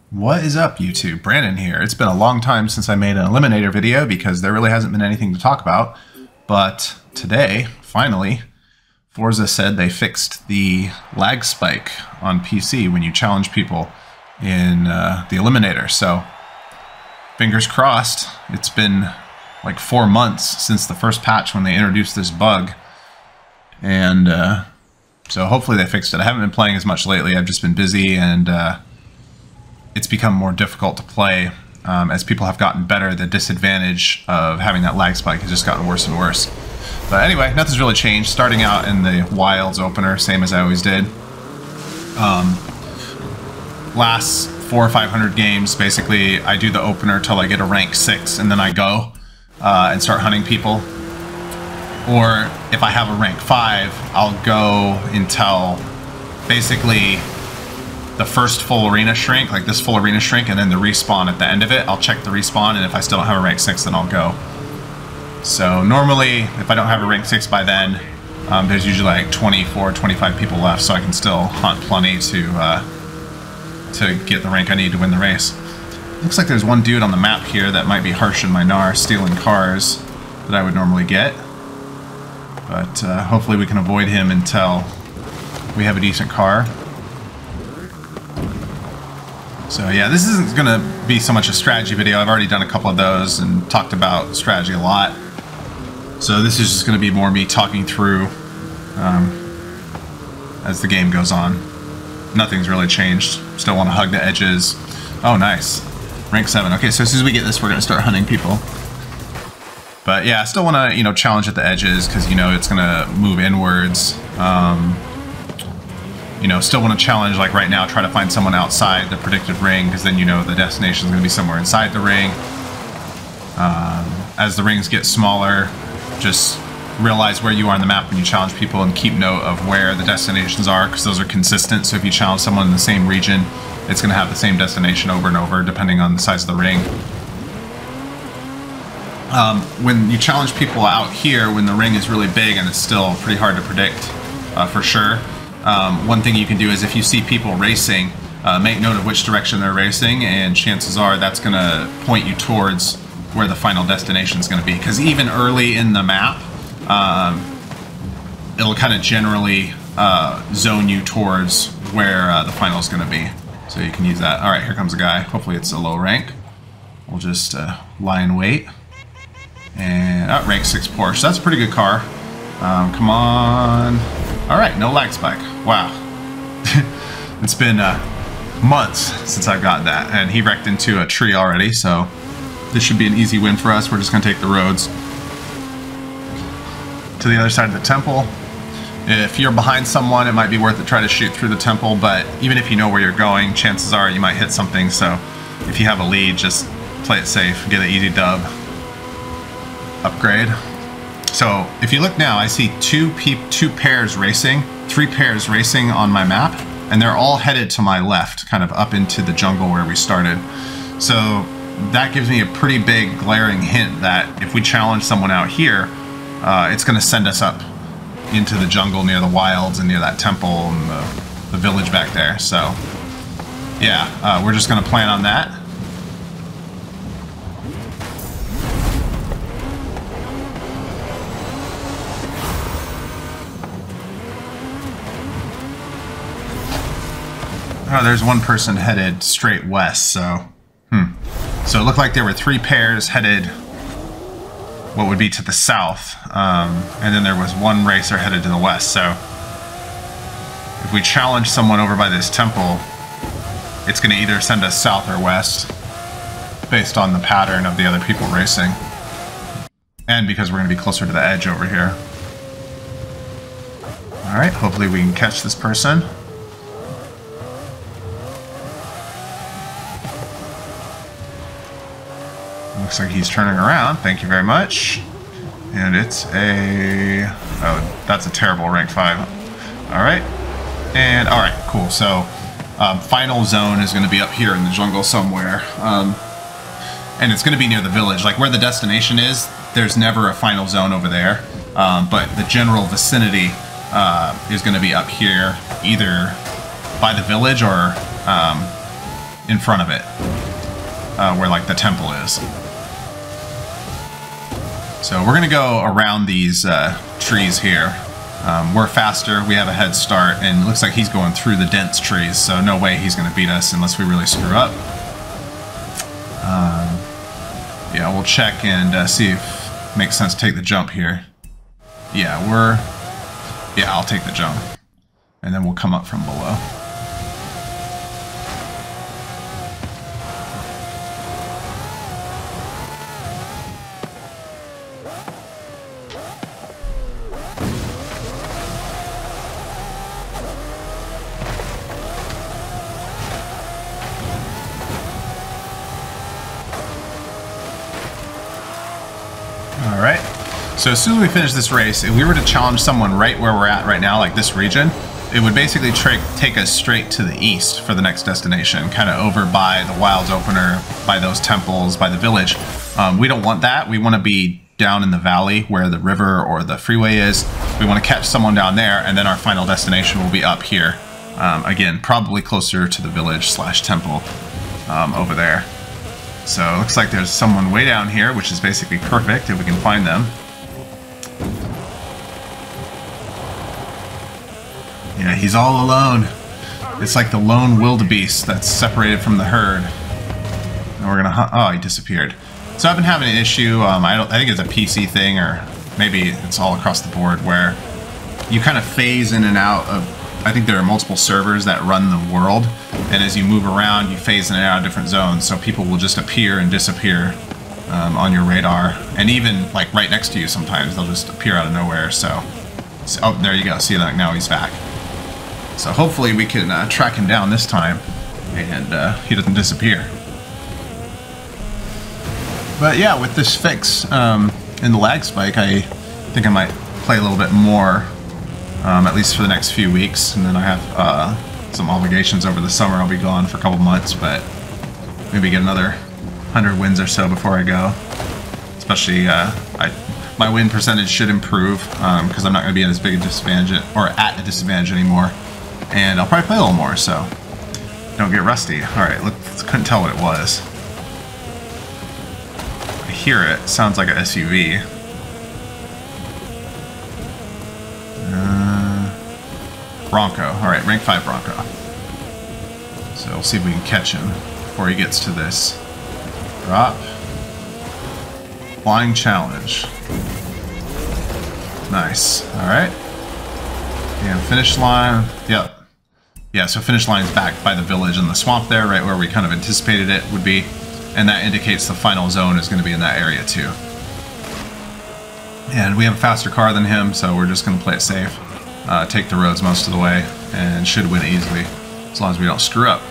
What is up, YouTube? Brandon here. It's been a long time since I made an Eliminator video because there really hasn't been anything to talk about. But today, finally, Forza said they fixed the lag spike on PC when you challenge people in the Eliminator. So, fingers crossed. It's been like 4 months since the first patch when they introduced this bug. And so hopefully they fixed it. I haven't been playing as much lately. I've just been busy, and it's become more difficult to play as people have gotten better. The disadvantage of having that lag spike has just gotten worse and worse. But anyway, nothing's really changed. Starting out in the Wilds opener, same as I always did. Last 400 or 500 games, basically, I do the opener till I get a rank 6, and then I go and start hunting people. Or if I have a rank 5, I'll go until basically the first full arena shrink, like this full arena shrink, and then the respawn at the end of it. I'll check the respawn, and if I still don't have a rank 6, then I'll go. So normally, if I don't have a rank 6 by then, there's usually like 24, 25 people left, so I can still hunt plenty to get the rank I need to win the race. Looks like there's one dude on the map here that might be harshing my gnar, stealing cars that I would normally get. But hopefully we can avoid him until we have a decent car. So yeah, this isn't going to be so much a strategy video. I've already done a couple of those and talked about strategy a lot. So this is just going to be more me talking through as the game goes on. Nothing's really changed. Still want to hug the edges. Oh, nice. Rank 7. Okay, so as soon as we get this, we're going to start hunting people. But yeah, I still want to, challenge at the edges because, it's going to move inwards. Still want to challenge, like right now, try to find someone outside the predicted ring, because then the destination is going to be somewhere inside the ring. As the rings get smaller, just realize where you are on the map when you challenge people and keep note of where the destinations are, because those are consistent. So if you challenge someone in the same region, it's going to have the same destination over and over, depending on the size of the ring. When you challenge people out here, when the ring is really big and it's still pretty hard to predict for sure, one thing you can do is if you see people racing, make note of which direction they're racing, and chances are that's going to point you towards where the final destination is going to be. Because even early in the map, it'll kind of generally zone you towards where the final is going to be. So you can use that. Alright, here comes a guy. Hopefully it's a low rank. We'll just lie in wait. And rank 6 Porsche. That's a pretty good car. Come on. Alright, no lag spike. Wow. It's been months since I've gotten that, and he wrecked into a tree already, so this should be an easy win for us. We're just going to take the roads to the other side of the temple. If you're behind someone, it might be worth it to try to shoot through the temple, but even if you know where you're going, chances are you might hit something, so if you have a lead, just play it safe, get an easy dub. Upgrade. So if you look now, I see two pairs racing, 3 pairs racing on my map, and they're all headed to my left, kind of up into the jungle where we started. So that gives me a pretty big glaring hint that if we challenge someone out here, it's going to send us up into the jungle near the wilds and near that temple and the village back there. So yeah, we're just going to plan on that. Oh, there's one person headed straight west, so... So it looked like there were 3 pairs headed what would be to the south, and then there was 1 racer headed to the west, so... If we challenge someone over by this temple, it's going to either send us south or west, based on the pattern of the other people racing. And because we're going to be closer to the edge over here. Alright, hopefully we can catch this person. Looks like he's turning around. Thank you very much. And it's a... Oh, that's a terrible rank 5. Alright. And, alright, cool. So, final zone is going to be up here in the jungle somewhere. And it's going to be near the village. Like, where the destination is, there's never a final zone over there. But the general vicinity is going to be up here, either by the village or in front of it, where like the temple is. So we're gonna go around these trees here. We're faster, we have a head start, and it looks like he's going through the dense trees, so no way he's gonna beat us unless we really screw up. Yeah, we'll check and see if it makes sense to take the jump here. Yeah, I'll take the jump. And then we'll come up from below. All right. So as soon as we finish this race, if we were to challenge someone right where we're at right now, like this region, it would basically take us straight to the east for the next destination, kind of over by the Wilds opener, by those temples, by the village. We don't want that. We want to be down in the valley where the river or the freeway is. We want to catch someone down there, and then our final destination will be up here. Again, probably closer to the village / temple over there. So it looks like there's someone way down here, which is basically perfect if we can find them. Yeah, he's all alone. It's like the lone wildebeest that's separated from the herd. And we're gonna oh, he disappeared. So I've been having an issue. I think it's a PC thing, or maybe it's all across the board, where you kind of phase in and out of. I think there are multiple servers that run the world, and as you move around, you phase in and out of different zones. So people will just appear and disappear on your radar, and even like right next to you. Sometimes they'll just appear out of nowhere. So oh, there you go. See, like now he's back. So hopefully we can track him down this time, and he doesn't disappear. But yeah, with this fix in the lag spike, I think I might play a little bit more, at least for the next few weeks. And then I have some obligations over the summer. I'll be gone for a couple months, but maybe get another 100 wins or so before I go. Especially, my win percentage should improve, because I'm not going to be at as big a disadvantage, or at a disadvantage anymore. And I'll probably play a little more, so don't get rusty. Alright, couldn't tell what it was. I hear it. Sounds like an SUV. Bronco. Alright, rank 5 Bronco. So we'll see if we can catch him before he gets to this drop. Flying challenge. Nice. Alright. And finish line. Yep. Yeah, so finish line's back by the village in the swamp there, right where we kind of anticipated it would be. And that indicates the final zone is going to be in that area too. And we have a faster car than him, so we're just going to play it safe. Take the roads most of the way, and should win easily, as long as we don't screw up.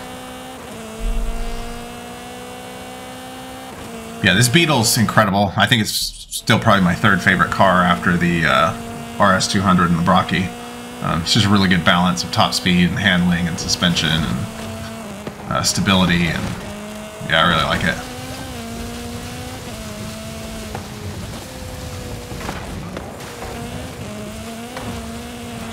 Yeah, this Beetle's incredible. I think it's still probably my third favorite car after the RS200 and the Brocky. It's just a really good balance of top speed and handling and suspension and stability, and yeah, I really like it.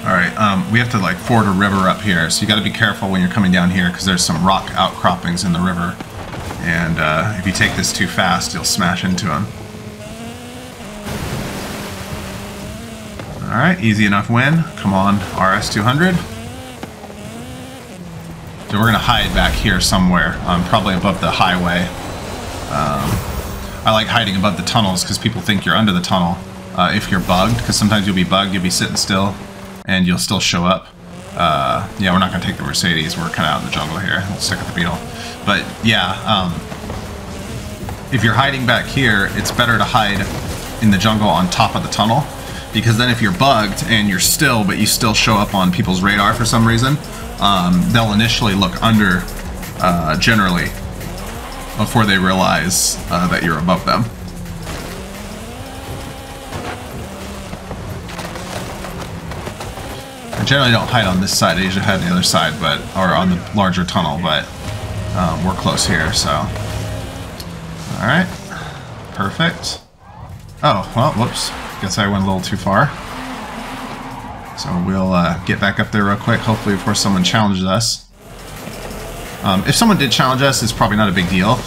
Alright, we have to like ford a river up here, so you got to be careful when you're coming down here, because there's some rock outcroppings in the river, and if you take this too fast, you'll smash into them. Alright, easy enough win. Come on, RS200. So we're going to hide back here somewhere, probably above the highway. I like hiding above the tunnels because people think you're under the tunnel if you're bugged, because sometimes you'll be bugged, you'll be sitting still, and you'll still show up. Yeah, we're not going to take the Mercedes, we're kind of out in the jungle here. We'll stick with the Beetle. But yeah, if you're hiding back here, it's better to hide in the jungle on top of the tunnel, because then if you're bugged and you're still, but you still show up on people's radar for some reason, they'll initially look under, generally, before they realize that you're above them. I generally don't hide on this side, I usually hide on the other side, but, or on the larger tunnel, but we're close here, so. Alright, perfect. Oh, well, whoops. Guess I went a little too far. So we'll get back up there real quick, hopefully before someone challenges us. If someone did challenge us, it's probably not a big deal.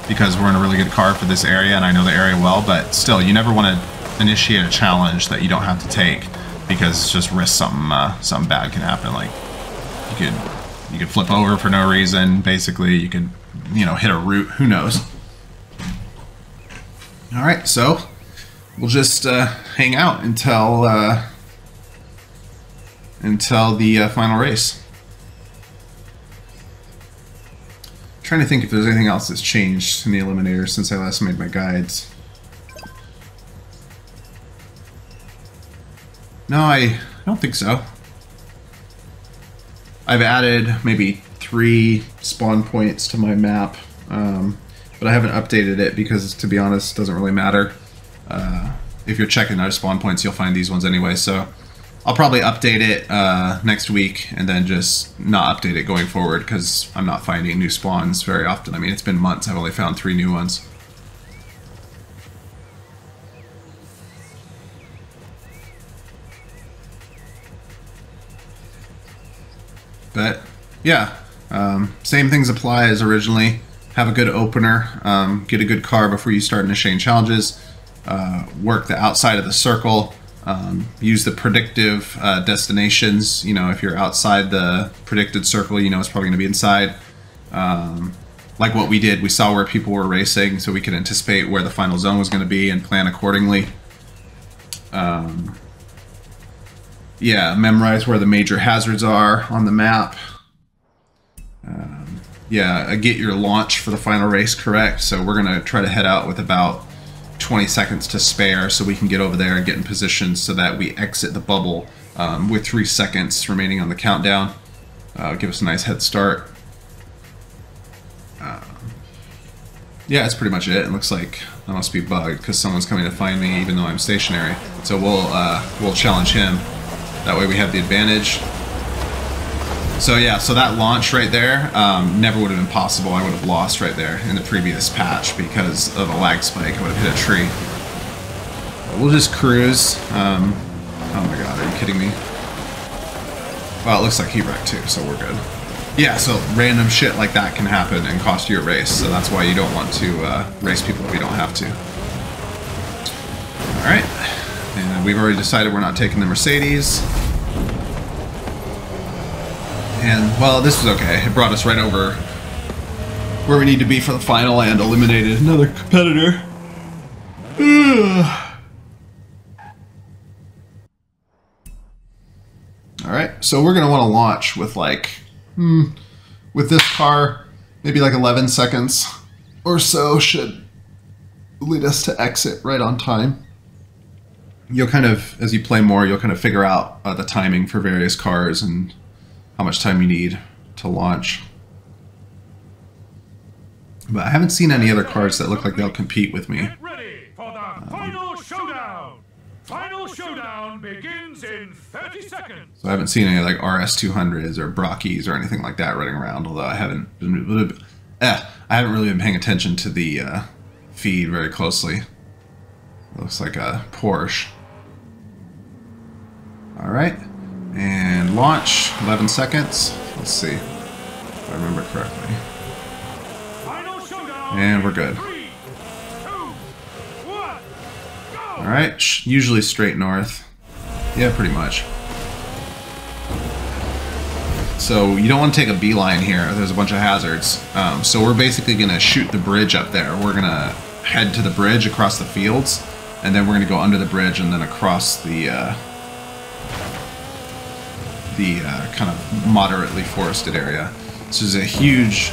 Because we're in a really good car for this area and I know the area well, but still, you never want to initiate a challenge that you don't have to take because it's just risk something bad can happen. Like you could flip over for no reason. Basically, you could, you know, hit a root. Who knows? All right, so we'll just hang out until the final race. Trying to think if there's anything else that's changed in the Eliminator since I last made my guides. No, I don't think so. I've added maybe 3 spawn points to my map, but I haven't updated it because, to be honest, it doesn't really matter. If you're checking our spawn points, you'll find these ones anyway, so I'll probably update it next week and then just not update it going forward because I'm not finding new spawns very often. I mean, it's been months. I've only found 3 new ones. But yeah, same things apply as originally. Have a good opener, get a good car before you start initiating challenges, work the outside of the circle. Use the predictive destinations. You know, if you're outside the predicted circle, you know it's probably going to be inside. Like what we did, we saw where people were racing, so we could anticipate where the final zone was going to be and plan accordingly. Yeah, memorize where the major hazards are on the map. Yeah, get your launch for the final race correct. So we're going to try to head out with about 20 seconds to spare so we can get over there and get in position so that we exit the bubble with 3 seconds remaining on the countdown. Give us a nice head start. Yeah, that's pretty much it. It looks like I must be bugged because someone's coming to find me even though I'm stationary. So we'll challenge him. That way we have the advantage. So yeah, so that launch right there never would have been possible. I would have lost right there in the previous patch because of a lag spike. I would have hit a tree. But we'll just cruise. Oh my god, are you kidding me? Well, it looks like he wrecked too, so we're good. Yeah, so random shit like that can happen and cost you a race, so that's why you don't want to race people if you don't have to. Alright, and we've already decided we're not taking the Mercedes. And, well, this was okay. It brought us right over where we need to be for the final and eliminated another competitor. Alright, so we're going to want to launch with like, with this car, maybe like 11 seconds or so should lead us to exit right on time. You'll kind of, as you play more, you'll kind of figure out the timing for various cars and how much time you need to launch. But I haven't seen any other cars that look like they'll compete with me. Get ready for the final showdown! Final showdown begins in 30 seconds! So I haven't seen any like RS200s or Brockies or anything like that running around, although I haven't really been paying attention to the feed very closely. It looks like a Porsche. Alright. And launch, 11 seconds. Let's see if I remember correctly. And we're good. 3, 2, 1, go! Alright, usually straight north. Yeah, pretty much. So you don't want to take a beeline here. There's a bunch of hazards. So we're basically going to shoot the bridge up there. We're going to head to the bridge across the fields, and then we're going to go under the bridge and then across the kind of moderately forested area. So there's a huge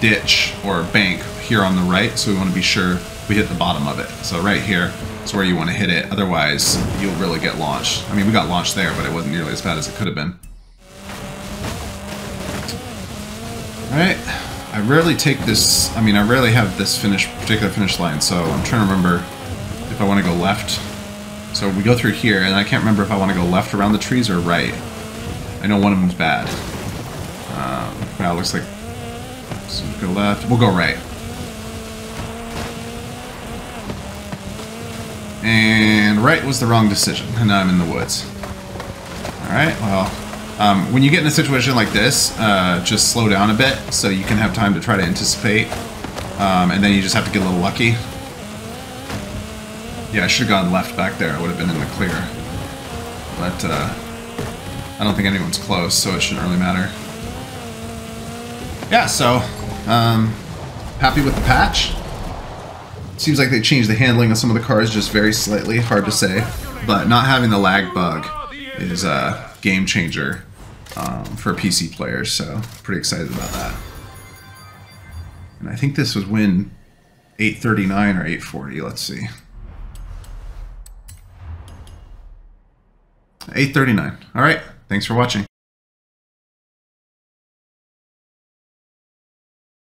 ditch or bank here on the right, so we want to be sure we hit the bottom of it. So right here is where you want to hit it, otherwise you'll really get launched. I mean, we got launched there, but it wasn't nearly as bad as it could have been. Alright, I rarely take this, I rarely have this particular finish line, so I'm trying to remember if I want to go left. So we go through here, and I can't remember if I want to go left around the trees or right. I know one of them's bad. Wow, looks like... So go left. We'll go right. And right was the wrong decision, and now I'm in the woods. Alright, well, When you get in a situation like this, just slow down a bit so you can have time to try to anticipate, and then you just have to get a little lucky. Yeah, I should have gone left back there. I would have been in the clear. But I don't think anyone's close, so it shouldn't really matter. Yeah, so happy with the patch. Seems like they changed the handling of some of the cars just very slightly. Hard to say, but not having the lag bug is a game changer for PC players, so pretty excited about that. And I think this was win 839 or 840. Let's see. 839. All right. Thanks for watching.